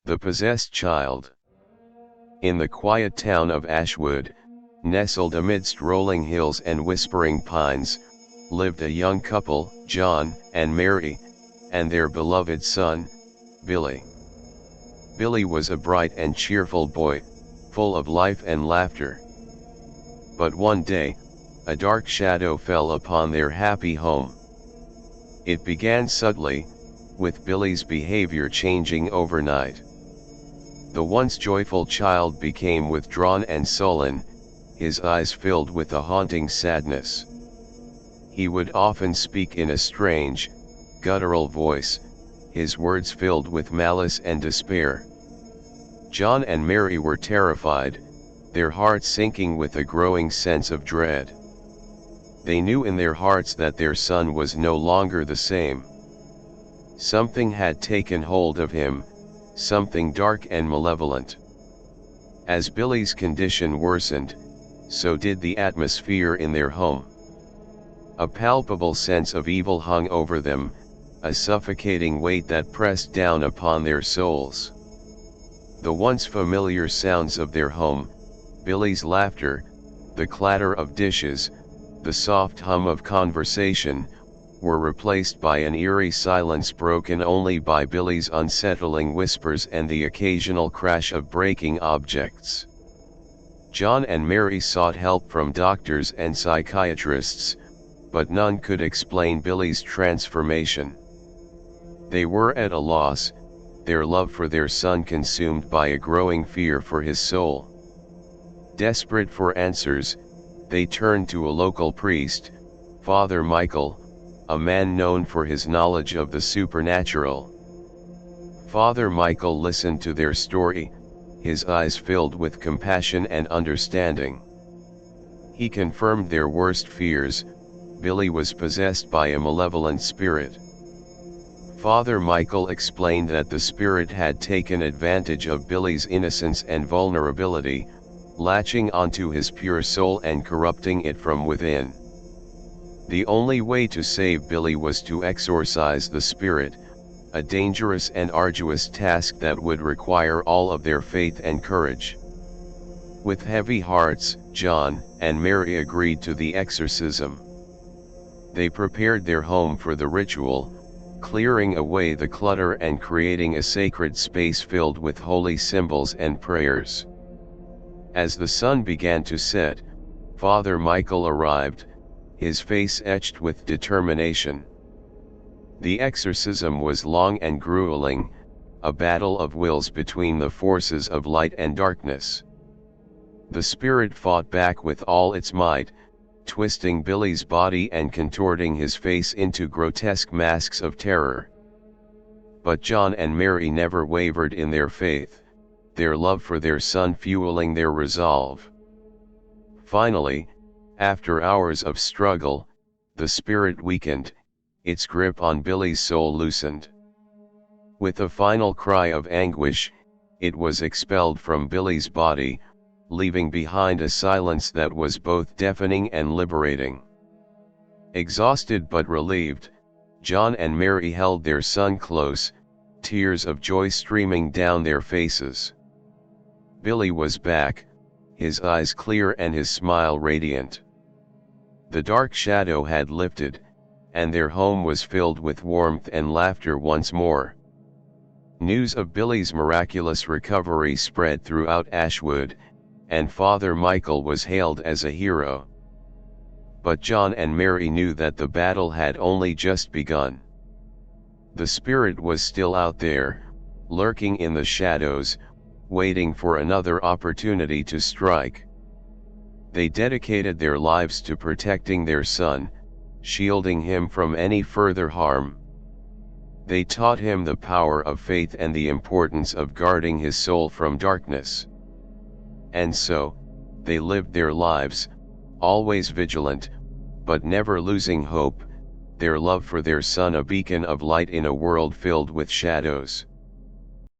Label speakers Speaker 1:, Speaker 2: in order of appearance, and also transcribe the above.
Speaker 1: The Possessed Child. In the quiet town of Ashwood, nestled amidst rolling hills and whispering pines, lived a young couple, John and Mary, and their beloved son, Billy. Billy was a bright and cheerful boy, full of life and laughter. But one day, a dark shadow fell upon their happy home. It began subtly, with Billy's behavior changing overnight. The once joyful child became withdrawn and sullen, his eyes filled with a haunting sadness. He would often speak in a strange, guttural voice, his words filled with malice and despair. John and Mary were terrified, their hearts sinking with a growing sense of dread. They knew in their hearts that their son was no longer the same. Something had taken hold of him, something dark and malevolent. As Billy's condition worsened, so did the atmosphere in their home. A palpable sense of evil hung over them, a suffocating weight that pressed down upon their souls. The once familiar sounds of their home, Billy's laughter, the clatter of dishes, the soft hum of conversation, were replaced by an eerie silence broken only by Billy's unsettling whispers and the occasional crash of breaking objects. John and Mary sought help from doctors and psychiatrists, but none could explain Billy's transformation. They were at a loss, their love for their son consumed by a growing fear for his soul. Desperate for answers, they turned to a local priest, Father Michael, a man known for his knowledge of the supernatural. Father Michael listened to their story, his eyes filled with compassion and understanding. He confirmed their worst fears: Billy was possessed by a malevolent spirit. Father Michael explained that the spirit had taken advantage of Billy's innocence and vulnerability, latching onto his pure soul and corrupting it from within. The only way to save Billy was to exorcise the spirit, a dangerous and arduous task that would require all of their faith and courage. With heavy hearts, John and Mary agreed to the exorcism. They prepared their home for the ritual, clearing away the clutter and creating a sacred space filled with holy symbols and prayers. As the sun began to set, Father Michael arrived, his face etched with determination. The exorcism was long and grueling, a battle of wills between the forces of light and darkness. The spirit fought back with all its might, twisting Billy's body and contorting his face into grotesque masks of terror. But John and Mary never wavered in their faith, their love for their son fueling their resolve. Finally, after hours of struggle, the spirit weakened, its grip on Billy's soul loosened. With a final cry of anguish, it was expelled from Billy's body, leaving behind a silence that was both deafening and liberating. Exhausted but relieved, John and Mary held their son close, tears of joy streaming down their faces. Billy was back, his eyes clear and his smile radiant. The dark shadow had lifted, and their home was filled with warmth and laughter once more. News of Billy's miraculous recovery spread throughout Ashwood, and Father Michael was hailed as a hero. But John and Mary knew that the battle had only just begun. The spirit was still out there, lurking in the shadows, waiting for another opportunity to strike. They dedicated their lives to protecting their son, shielding him from any further harm. They taught him the power of faith and the importance of guarding his soul from darkness. And so, they lived their lives, always vigilant, but never losing hope, their love for their son a beacon of light in a world filled with shadows.